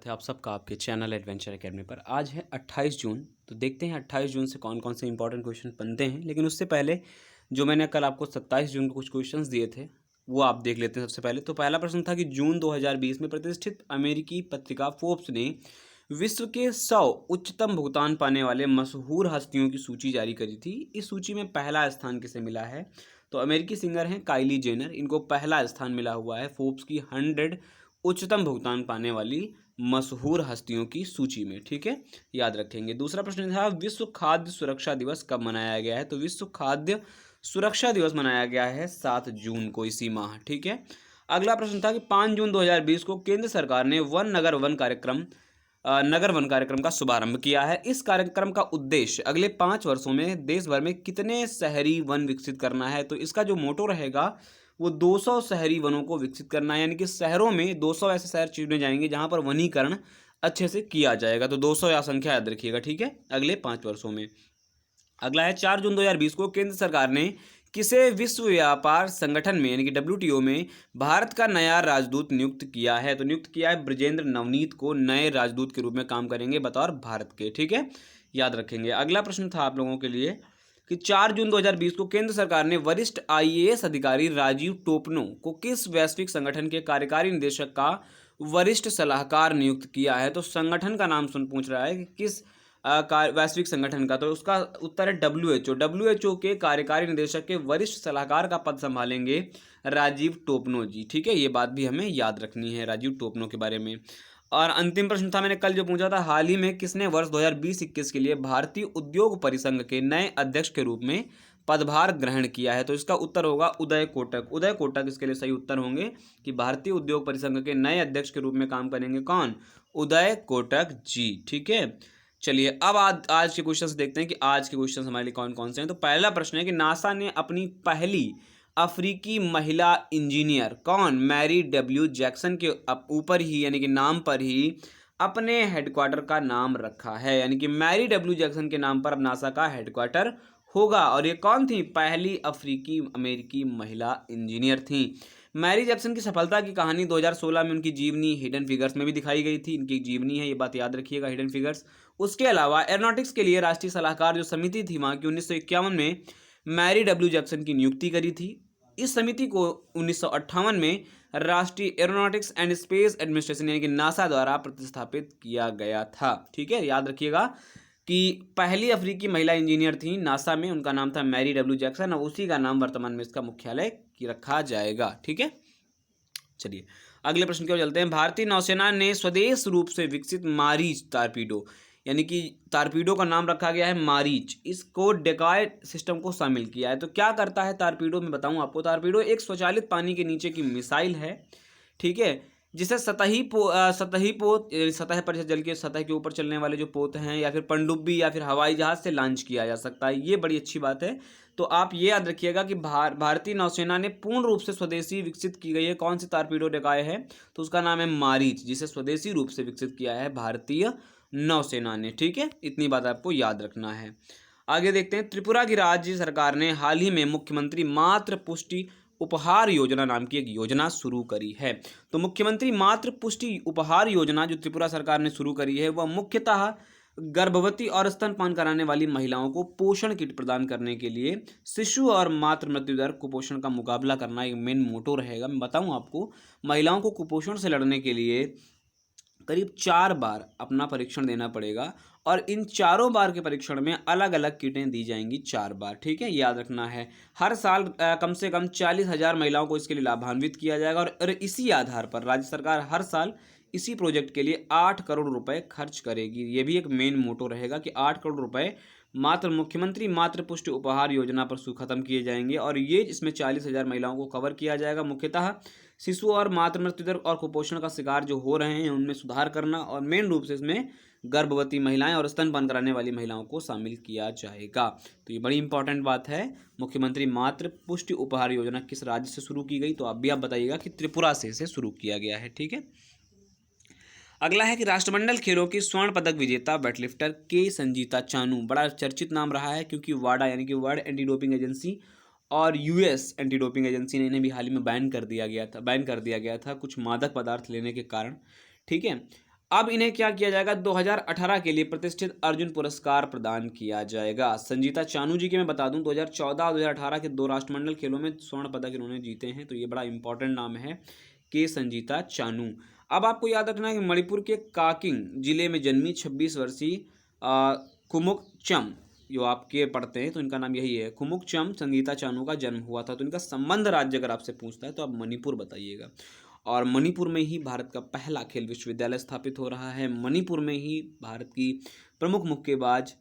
है आप सबका आपके चैनल एडवेंचर एकेडमी पर। आज है 28 जून। तो देखते हैं 28 जून से कौन कौन से इंपॉर्टेंट क्वेश्चन बनते हैं, लेकिन उससे पहले जो मैंने कल आपको 27 जून को कुछ क्वेश्चंस दिए थे वो आप देख लेते हैं। सबसे पहले तो पहला प्रश्न था कि जून 2020 में प्रतिष्ठित अमेरिकी पत्रिका फोर्ब्स ने विश्व के 100 उच्चतम भुगतान पाने वाले मशहूर हस्तियों की सूची जारी करी थी। इस सूची में पहला स्थान किसे मिला है? तो अमेरिकी सिंगर हैं काइली जेनर, इनको पहला स्थान मिला हुआ है फोर्ब्स की 100 उच्चतम भुगतान पाने वाली मशहूर हस्तियों की सूची में। ठीक है, याद रखेंगे। दूसरा प्रश्न था विश्व खाद्य सुरक्षा दिवस कब मनाया गया है? तो विश्व खाद्य सुरक्षा दिवस मनाया गया है 7 जून को, इसी माह। ठीक है। अगला प्रश्न था कि 5 जून 2020 को केंद्र सरकार ने नगर वन कार्यक्रम का शुभारंभ किया है। इस कार्यक्रम का उद्देश्य अगले 5 वर्षों में देश भर में कितने शहरी वन विकसित करना है? तो इसका जो मोटो रहेगा वो 200 शहरी वनों को विकसित करना है, यानी कि शहरों में 200 ऐसे शहर चुने जाएंगे जहां पर वनीकरण अच्छे से किया जाएगा। तो 200 या संख्या याद रखिएगा। ठीक है, अगले 5 वर्षों में। अगला है 4 जून 2020 को केंद्र सरकार ने किसे विश्व व्यापार संगठन में यानी कि WTO में भारत का नया राजदूत नियुक्त किया है? तो नियुक्त किया है ब्रजेंद्र नवनीत को, नए राजदूत के रूप में काम करेंगे बतौर भारत के। ठीक है, याद रखेंगे। अगला प्रश्न था आप लोगों के लिए कि 4 जून 2020 को केंद्र सरकार ने वरिष्ठ IAS अधिकारी राजीव टोपनो को किस वैश्विक संगठन के कार्यकारी निदेशक का वरिष्ठ सलाहकार नियुक्त किया है? तो संगठन का नाम पूछ रहा है कि किस वैश्विक संगठन का, तो उसका उत्तर है WHO के कार्यकारी निदेशक के वरिष्ठ सलाहकार का पद संभालेंगे राजीव टोपनो जी। ठीक है, ये बात भी हमें याद रखनी है राजीव टोपनो के बारे में। और अंतिम प्रश्न था मैंने कल जो पूछा था, हाल ही में किसने वर्ष 2020-21 के लिए भारतीय उद्योग परिसंघ के नए अध्यक्ष के रूप में पदभार ग्रहण किया है? तो इसका उत्तर होगा उदय कोटक। उदय कोटक इसके लिए सही उत्तर होंगे कि भारतीय उद्योग परिसंघ के नए अध्यक्ष के रूप में काम करेंगे कौन? उदय कोटक जी। ठीक है, चलिए अब आज के क्वेश्चन देखते हैं कि आज के क्वेश्चन हमारे लिए कौन कौन से हैं। तो पहला प्रश्न है कि नासा ने अपनी पहली अफ्रीकी महिला इंजीनियर कौन मैरी डब्ल्यू जैक्सन के ऊपर ही यानी कि नाम पर ही अपने हेडक्वार्टर का नाम रखा है, यानी कि मैरी डब्ल्यू जैक्सन के नाम पर अब नासा का हेडक्वार्टर होगा। और ये कौन थी? पहली अफ्रीकी अमेरिकी महिला इंजीनियर थी। मैरी जैक्सन की सफलता की कहानी 2016 में उनकी जीवनी हिडन फिगर्स में भी दिखाई गई थी। इनकी जीवनी है, ये बात याद रखिएगा, हिडन फिगर्स। उसके अलावा एरोनॉटिक्स के लिए राष्ट्रीय सलाहकार जो समिति थी वहां की 1951 में मैरी डब्ल्यू जैक्सन की नियुक्ति करी थी। इस समिति को 1958 में राष्ट्रीय एरोनॉटिक्स एंड स्पेस एडमिनिस्ट्रेशन यानी कि नासा द्वारा प्रतिस्थापित किया गया था। ठीक है, याद रखिएगा कि पहली अफ्रीकी महिला इंजीनियर थी नासा में, उनका नाम था मैरी डब्ल्यू जैक्सन और उसी का नाम वर्तमान में इसका मुख्यालय रखा जाएगा। ठीक है, चलिए अगले प्रश्न की ओर चलते हैं। भारतीय नौसेना ने स्वदेश रूप से विकसित मारीच टारपीडो यानी कि टारपीडो का नाम रखा गया है मारीच, इसको डेकॉय सिस्टम को शामिल किया है। तो क्या करता है टारपीडो, मैं बताऊं आपको। टारपीडो एक स्वचालित पानी के नीचे की मिसाइल है, ठीक है, जिसे सतह पर जल के सतह के ऊपर चलने वाले जो पोत हैं या फिर पनडुब्बी या फिर हवाई जहाज से लॉन्च किया जा सकता है। ये बड़ी अच्छी बात है। तो आप ये याद रखिएगा कि भारतीय नौसेना ने पूर्ण रूप से स्वदेशी विकसित की गई है कौन सी टारपीडो डेकॉय है? तो उसका नाम है मारीच, जिसे स्वदेशी रूप से विकसित किया है भारतीय नौसेना ने। ठीक है, इतनी बात आपको याद रखना है। आगे देखते हैं। त्रिपुरा की राज्य सरकार ने हाल ही में मुख्यमंत्री मातृ पुष्टि उपहार योजना नाम की एक योजना शुरू करी है। तो मुख्यमंत्री मातृ पुष्टि उपहार योजना जो त्रिपुरा सरकार ने शुरू करी है वह मुख्यतः गर्भवती और स्तनपान कराने वाली महिलाओं को पोषण किट प्रदान करने के लिए शिशु और मातृ मृत्यु दर कुपोषण का मुकाबला करना एक मेन मोटो रहेगा। मैं बताऊं आपको, महिलाओं को कुपोषण से लड़ने के लिए करीब 4 बार अपना परीक्षण देना पड़ेगा और इन चारों बार के परीक्षण में अलग अलग किटें दी जाएंगी 4 बार। ठीक है, याद रखना है। हर साल कम से कम 40,000 महिलाओं को इसके लिए लाभान्वित किया जाएगा और इसी आधार पर राज्य सरकार हर साल इसी प्रोजेक्ट के लिए 8 करोड़ रुपए खर्च करेगी। ये भी एक मेन मोटो रहेगा कि 8 करोड़ रुपए मात्र मुख्यमंत्री मातृ पुष्टि उपहार योजना पर खत्म किए जाएंगे और ये इसमें 40,000 महिलाओं को कवर किया जाएगा। मुख्यतः शिशु और मातृ मृत्यु दर और कुपोषण का शिकार जो हो रहे हैं उनमें सुधार करना और मेन रूप से इसमें गर्भवती महिलाएं और स्तनपान कराने वाली महिलाओं को शामिल किया जाएगा। तो ये बड़ी इंपॉर्टेंट बात है। मुख्यमंत्री मातृ पुष्टि उपहार योजना किस राज्य से शुरू की गई? तो आप बताइएगा कि त्रिपुरा से इसे शुरू किया गया है। ठीक है, अगला है कि राष्ट्रमंडल खेलों की स्वर्ण पदक विजेता वेटलिफ्टर के संजीता चानू, बड़ा चर्चित नाम रहा है क्योंकि वाडा यानी कि वर्ल्ड एंटी डोपिंग एजेंसी और US एंटी डोपिंग एजेंसी ने इन्हें भी हाल ही में बैन कर दिया गया था कुछ मादक पदार्थ लेने के कारण। ठीक है, अब इन्हें क्या किया जाएगा, 2018 के लिए प्रतिष्ठित अर्जुन पुरस्कार प्रदान किया जाएगा। संजीता चानू जी के मैं बता दूं 2014 और 2018 के 2 राष्ट्रमंडल खेलों में स्वर्ण पदक इन्होंने जीते हैं, तो ये बड़ा इंपॉर्टेंट नाम है के संजीता चानू। अब आपको याद रखना है कि मणिपुर के काकिंग जिले में जन्मी 26 वर्षीय कुमुक चम, जो आपके पढ़ते हैं तो इनका नाम यही है, कुमुक चम संगीता चानू का जन्म हुआ था। तो इनका संबंध राज्य अगर आपसे पूछता है तो आप मणिपुर बताइएगा। और मणिपुर में ही भारत का पहला खेल विश्वविद्यालय स्थापित हो रहा है। मणिपुर में ही भारत की प्रमुख मुक्केबाज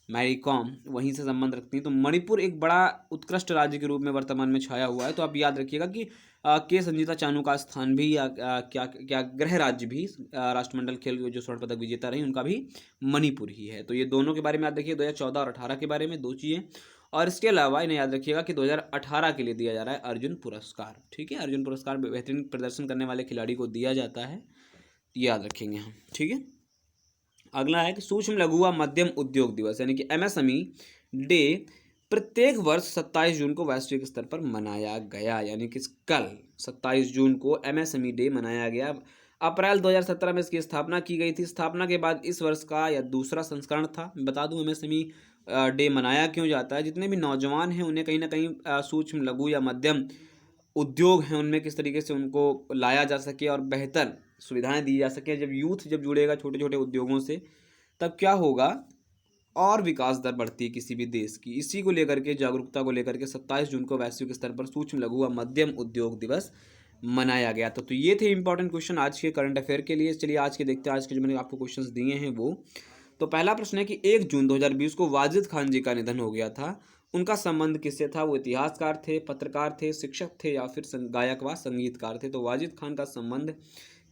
मैरी कॉम वहीं से संबंध रखती हैं। तो मणिपुर एक बड़ा उत्कृष्ट राज्य के रूप में वर्तमान में छाया हुआ है। तो आप याद रखिएगा कि के संजीता चानू का स्थान भी क्या क्या गृह राज्य भी राष्ट्रमंडल खेल जो स्वर्ण पदक विजेता रही उनका भी मणिपुर ही है। तो ये दोनों के बारे में याद रखिए, 2014 और 18 के बारे में 2 चीज़ें। और इसके अलावा इन्हें याद रखिएगा कि 2018 के लिए दिया जा रहा है अर्जुन पुरस्कार। ठीक है, अर्जुन पुरस्कार बेहतरीन प्रदर्शन करने वाले खिलाड़ी को दिया जाता है, याद रखेंगे हम। ठीक है, अगला है कि सूक्ष्म लघु व मध्यम उद्योग दिवस यानी कि एमएसएमई डे प्रत्येक वर्ष 27 जून को वैश्विक स्तर पर मनाया गया, यानी कि कल 27 जून को एमएसएमई डे मनाया गया। अप्रैल 2017 में इसकी स्थापना की गई थी। स्थापना के बाद इस वर्ष का यह दूसरा संस्करण था। मैं बता दूं एमएसएमई डे मनाया क्यों जाता है, जितने भी नौजवान हैं उन्हें कहीं ना कहीं सूक्ष्म लघु या मध्यम उद्योग हैं उनमें किस तरीके से उनको लाया जा सके और बेहतर सुविधाएं दी जा सके। जब यूथ जब जुड़ेगा छोटे छोटे उद्योगों से, तब क्या होगा, और विकास दर बढ़ती है किसी भी देश की। इसी को लेकर के, जागरूकता को लेकर के 27 जून को वैश्विक स्तर पर सूक्ष्म लघु व मध्यम उद्योग दिवस मनाया गया। तो ये थे इंपॉर्टेंट क्वेश्चन आज के करंट अफेयर के लिए। चलिए आज के देखते हैं, आज के जो मैंने आपको क्वेश्चंस दिए हैं वो। तो पहला प्रश्न है कि 1 जून 2020 को वाजिद खान जी का निधन हो गया था, उनका संबंध किससे था? वो इतिहासकार थे, पत्रकार थे, शिक्षक थे या फिर गायक व संगीतकार थे? तो वाजिद खान का संबंध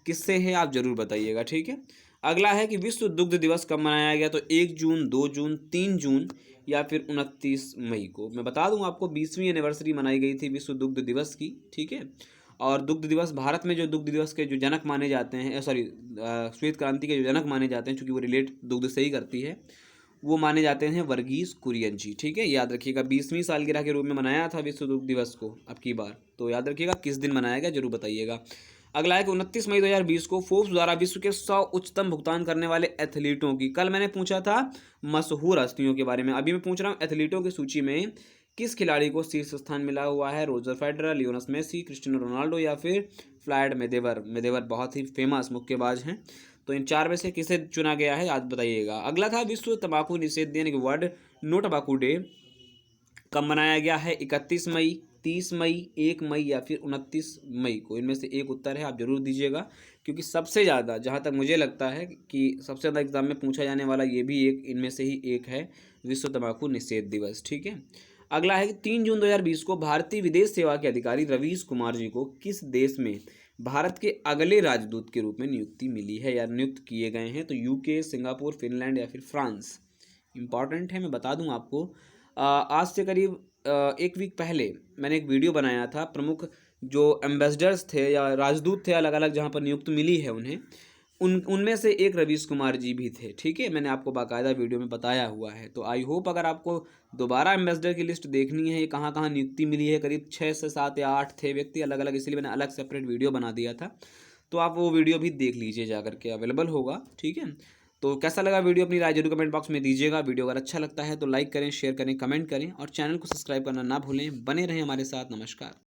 किससे है आप जरूर बताइएगा। ठीक है, अगला है कि विश्व दुग्ध दिवस कब मनाया गया? तो 1 जून, 2 जून, 3 जून या फिर 29 मई को। मैं बता दूं आपको 20वीं एनिवर्सरी मनाई गई थी विश्व दुग्ध दिवस की। ठीक है, और दुग्ध दिवस भारत में जो दुग्ध दिवस के जो जनक माने जाते हैं, सॉरी श्वेत क्रांति के जो जनक माने जाते हैं, चूँकि वो रिलेट दुग्ध से ही करती है, वो माने जाते हैं वर्गीस कुरियन जी। ठीक है, याद रखिएगा 20वीं सालगिरह के रूप में मनाया था विश्व दुग्ध दिवस को अब की बार। तो याद रखिएगा किस दिन मनाया गया जरूर बताइएगा। अगला है कि 29 मई 2020 को फोर्ब्स द्वारा विश्व के 100 उच्चतम भुगतान करने वाले एथलीटों की, कल मैंने पूछा था मशहूर हस्तियों के बारे में, अभी मैं पूछ रहा हूँ एथलीटों की सूची में किस खिलाड़ी को शीर्ष स्थान मिला हुआ है? Roger Federer, Lionel Messi, Cristiano Ronaldo या फिर फ्लॉयड मेदेवर। मेदेवर बहुत ही फेमस मुक्केबाज हैं। तो इन 4 में से किसे चुना गया है आज बताइएगा। अगला था विश्व तंबाकू निषेध यानी कि वर्ल्ड नो टंबाकू डे कब मनाया गया है? 31 मई, 30 मई, 1 मई या फिर 29 मई को। इनमें से एक उत्तर है, आप जरूर दीजिएगा, क्योंकि सबसे ज़्यादा, जहाँ तक मुझे लगता है कि सबसे ज़्यादा एग्जाम में पूछा जाने वाला ये भी एक इनमें से ही एक है, विश्व तंबाकू निषेध दिवस। ठीक है, अगला है कि 3 जून 2020 को भारतीय विदेश सेवा के अधिकारी रवीश कुमार जी को किस देश में भारत के अगले राजदूत के रूप में नियुक्ति मिली है या नियुक्त किए गए हैं? तो यूके, सिंगापुर, फिनलैंड या फिर फ्रांस। इंपॉर्टेंट है, मैं बता दूं आपको आज से करीब 1 वीक पहले मैंने एक वीडियो बनाया था। प्रमुख जो एम्बेसडर्स थे या राजदूत थे अलग अलग जहाँ पर नियुक्ति मिली है उन्हें, उनमें से एक रवीश कुमार जी भी थे। ठीक है, मैंने आपको बाकायदा वीडियो में बताया हुआ है। तो आई होप अगर आपको दोबारा एम्बेसडर की लिस्ट देखनी है, कहाँ कहाँ नियुक्ति मिली है, करीब 6 से 7 या 8 थे व्यक्ति अलग अलग, इसलिए मैंने अलग सेपरेट वीडियो बना दिया था। तो आप वो वीडियो भी देख लीजिए जा करके, अवेलेबल होगा। ठीक है, तो कैसा लगा वीडियो अपनी राय जरूर कमेंट बॉक्स में दीजिएगा। वीडियो अगर अच्छा लगता है तो लाइक करें, शेयर करें, कमेंट करें और चैनल को सब्सक्राइब करना ना भूलें। बने रहें हमारे साथ। नमस्कार।